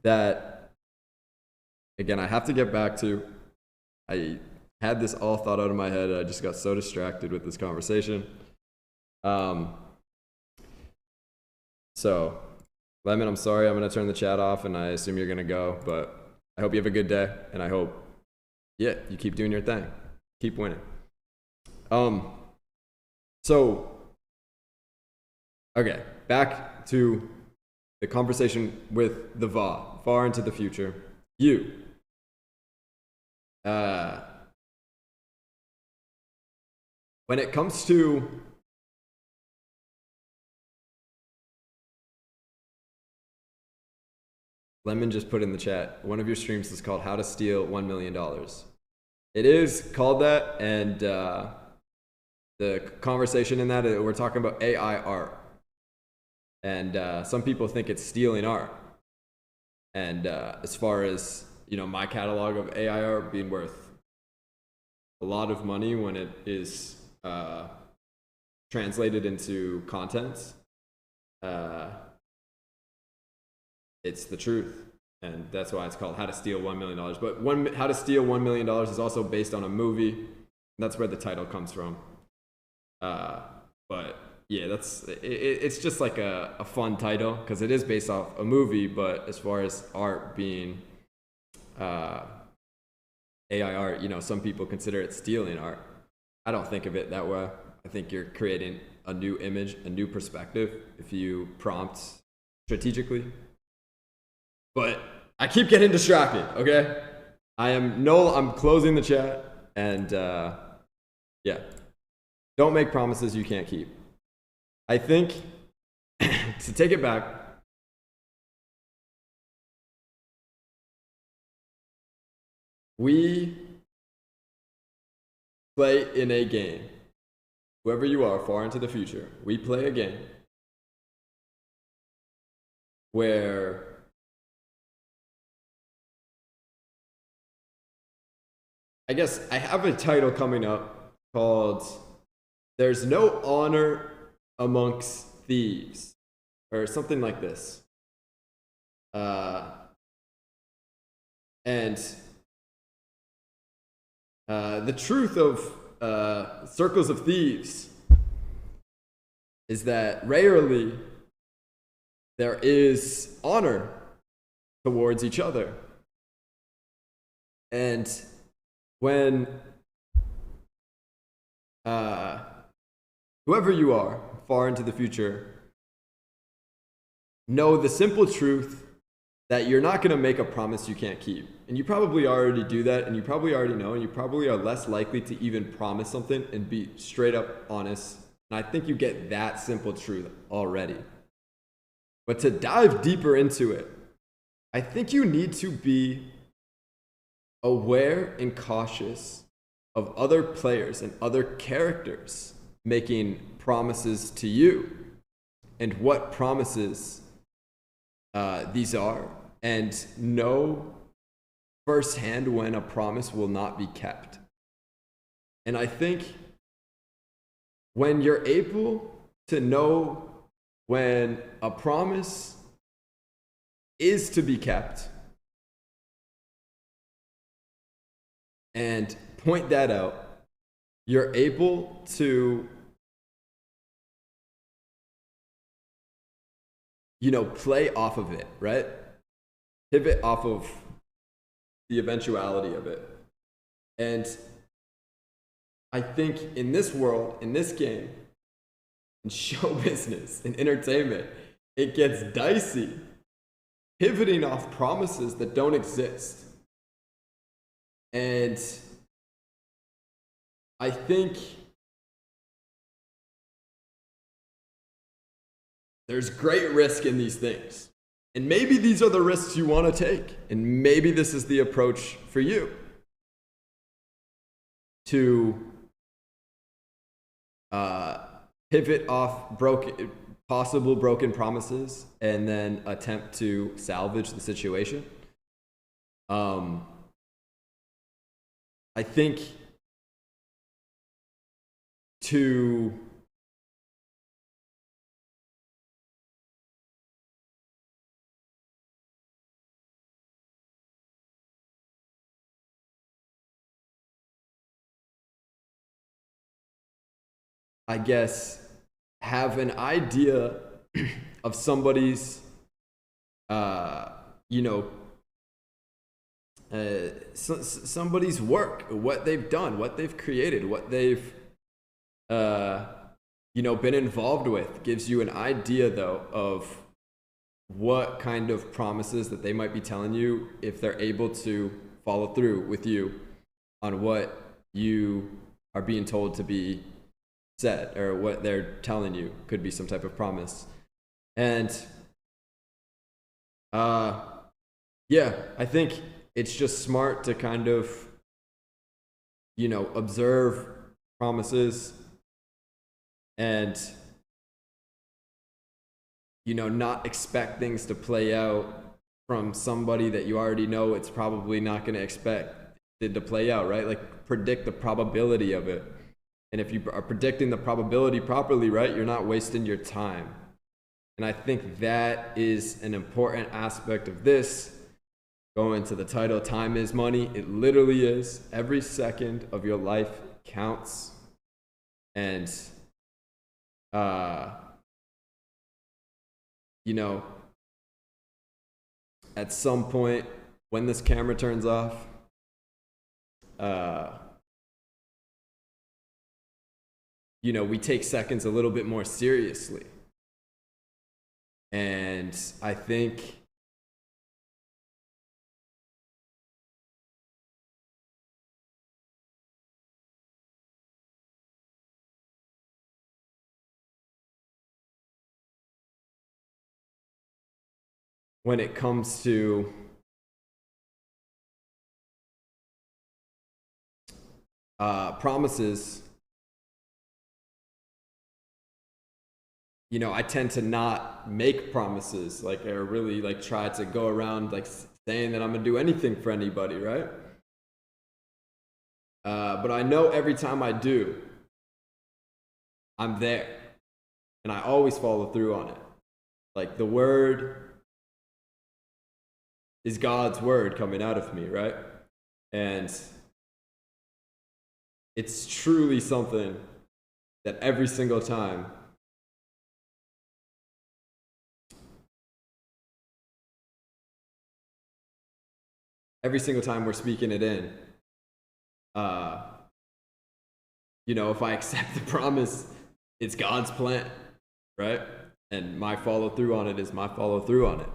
that, again, I have to get back to. I had this all thought out in my head. I just got so distracted with this conversation. So, Lemon, I'm sorry. I'm going to turn the chat off, and I assume you're going to go. But I hope you have a good day, and I hope, yeah, you keep doing your thing. Keep winning. So, okay, back to the conversation with the VA, far into the future. You. When it comes to Lemon just put in the chat, one of your streams is called How to Steal $1 million. It is called that, and the conversation in that, we're talking about AI art. And some people think it's stealing art. And as far as, you know, my catalog of AI art being worth a lot of money when it is translated into content, it's the truth. And that's why it's called How to Steal $1 Million. But How to Steal $1 Million is also based on a movie. And that's where the title comes from. But yeah, it's just like a fun title because it is based off a movie. But as far as art being AI art, you know, some people consider it stealing art. I don't think of it that way. I think you're creating a new image, a new perspective if you prompt strategically. But I keep getting distracted, okay? I'm closing the chat, and yeah. Don't make promises you can't keep. I think, to take it back, we play in a game. Whoever you are, far into the future, we play a game where I guess I have a title coming up called There's No Honor Amongst Thieves, or something like this. And the truth of Circles of Thieves is that rarely there is honor towards each other. And when whoever you are, far into the future, know the simple truth that you're not going to make a promise you can't keep. And you probably already do that, and you probably already know, and you probably are less likely to even promise something and be straight up honest. And I think you get that simple truth already. But to dive deeper into it, I think you need to be aware and cautious of other players and other characters making promises to you and what promises these are, and know firsthand when a promise will not be kept. And I think when you're able to know when a promise is to be kept and point that out, you're able to, you know, play off of it, right? Pivot off of the eventuality of it. And I think in this world, in this game, in show business, in entertainment, it gets dicey pivoting off promises that don't exist. And I think there's great risk in these things. And maybe these are the risks you want to take. And maybe this is the approach for you to pivot off possible broken promises and then attempt to salvage the situation. I think to I guess, have an idea of somebody's, you know, somebody's work, what they've done, what they've created, what they've, been involved with. Gives you an idea, though, of what kind of promises that they might be telling you if they're able to follow through with you on what you are being told to be said, or what they're telling you could be some type of promise. And yeah, I think it's just smart to kind of, observe promises and, not expect things to play out from somebody that you already know it's probably not going to expect it to play out, right? Like, predict the probability of it. And if you are predicting the probability properly, right, you're not wasting your time. And I think that is an important aspect of this. Going to the title, Time is Money. It literally is. Every second of your life counts. And, at some point when this camera turns off, we take seconds a little bit more seriously. And I think when it comes to promises, I tend to not make promises, like, or really like try to go around like saying that I'm gonna do anything for anybody, right? But I know every time I do, I'm there, and I always follow through on it. Like, the word is God's word coming out of me, right? And it's truly something that every single time we're speaking it in, if I accept the promise, it's God's plan, right? And my follow through on it is my follow through on it.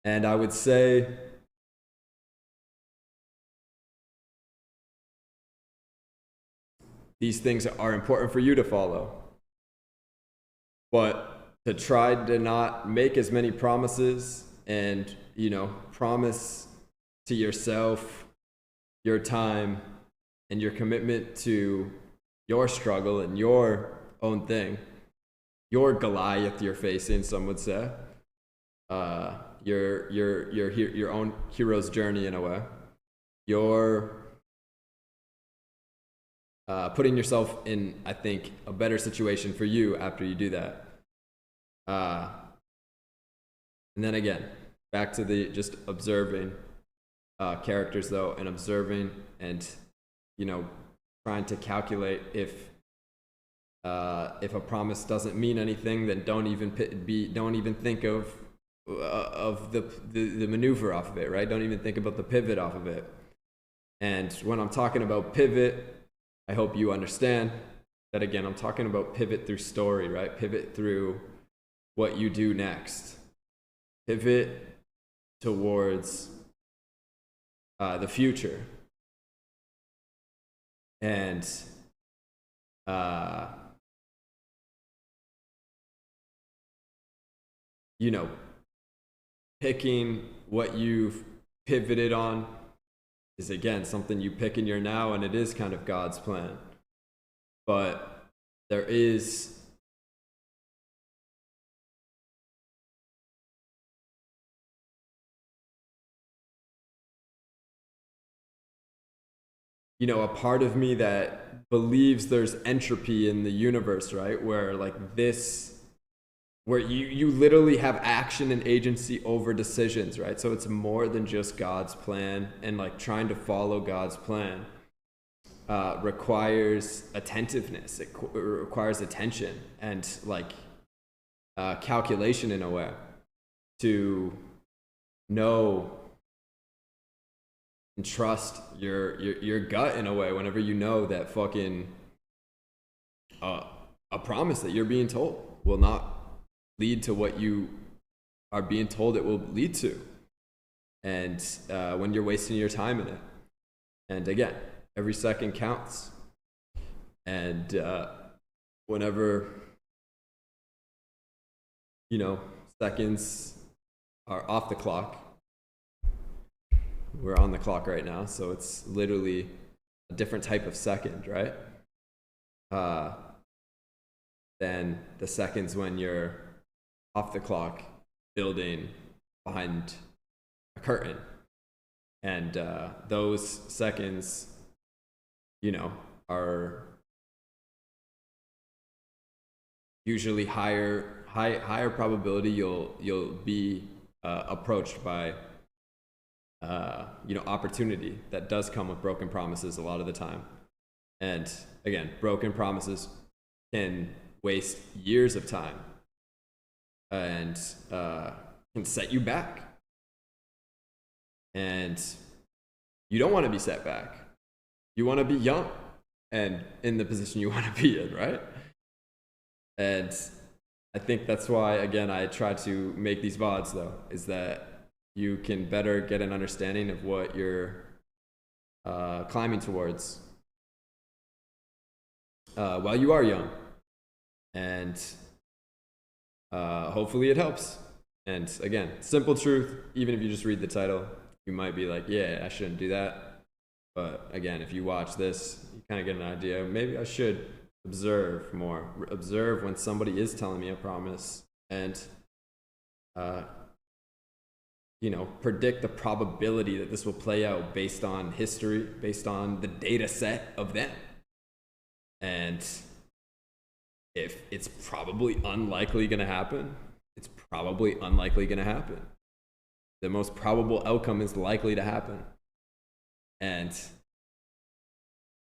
And I would say these things are important for you to follow. But to try to not make as many promises and, promise to yourself your time and your commitment to your struggle and your own thing, your Goliath you're facing, some would say, your own hero's journey in a way. You're putting yourself in, I think, a better situation for you after you do that. And then again, back to the just observing characters, though, and observing and, trying to calculate if a promise doesn't mean anything, then don't even think of the maneuver off of it, right? Don't even think about the pivot off of it. And when I'm talking about pivot, I hope you understand that, again, I'm talking about pivot through story, right? Pivot through what you do next. Pivot towards the future. And picking what you've pivoted on is, again, something you pick in your now, and it is kind of God's plan. But there is a part of me that believes there's entropy in the universe, right? Where you literally have action and agency over decisions, right? So it's more than just God's plan and like trying to follow God's plan. requires attentiveness. It requires attention and like calculation in a way to know and trust your gut in a way whenever you know that fucking a promise that you're being told will not lead to what you are being told it will lead to, and when you're wasting your time in it. And again, every second counts, and whenever seconds are off the clock, we're on the clock right now, so it's literally a different type of second, right? Than the seconds when you're off the clock building behind a curtain. And those seconds, are usually higher probability you'll be approached by opportunity that does come with broken promises a lot of the time. And again, broken promises can waste years of time and can set you back. And you don't want to be set back. You want to be young and in the position you want to be in, right? And I think that's why, again, I try to make these VODs, though, is that you can better get an understanding of what you're climbing towards while you are young. And hopefully it helps. And again, simple truth, even if you just read the title, you might be like, yeah, I shouldn't do that. But again, if you watch this, you kind of get an idea. Maybe I should observe more. Observe when somebody is telling me a promise, and predict the probability that this will play out based on history, based on the data set of them. And if it's probably unlikely going to happen, it's probably unlikely going to happen. The most probable outcome is likely to happen. And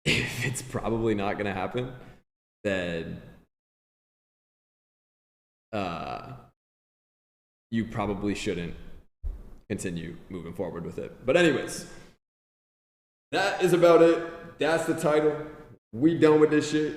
if it's probably not going to happen, then you probably shouldn't continue moving forward with it. But anyways, that is about it. That's the title. We done with this shit.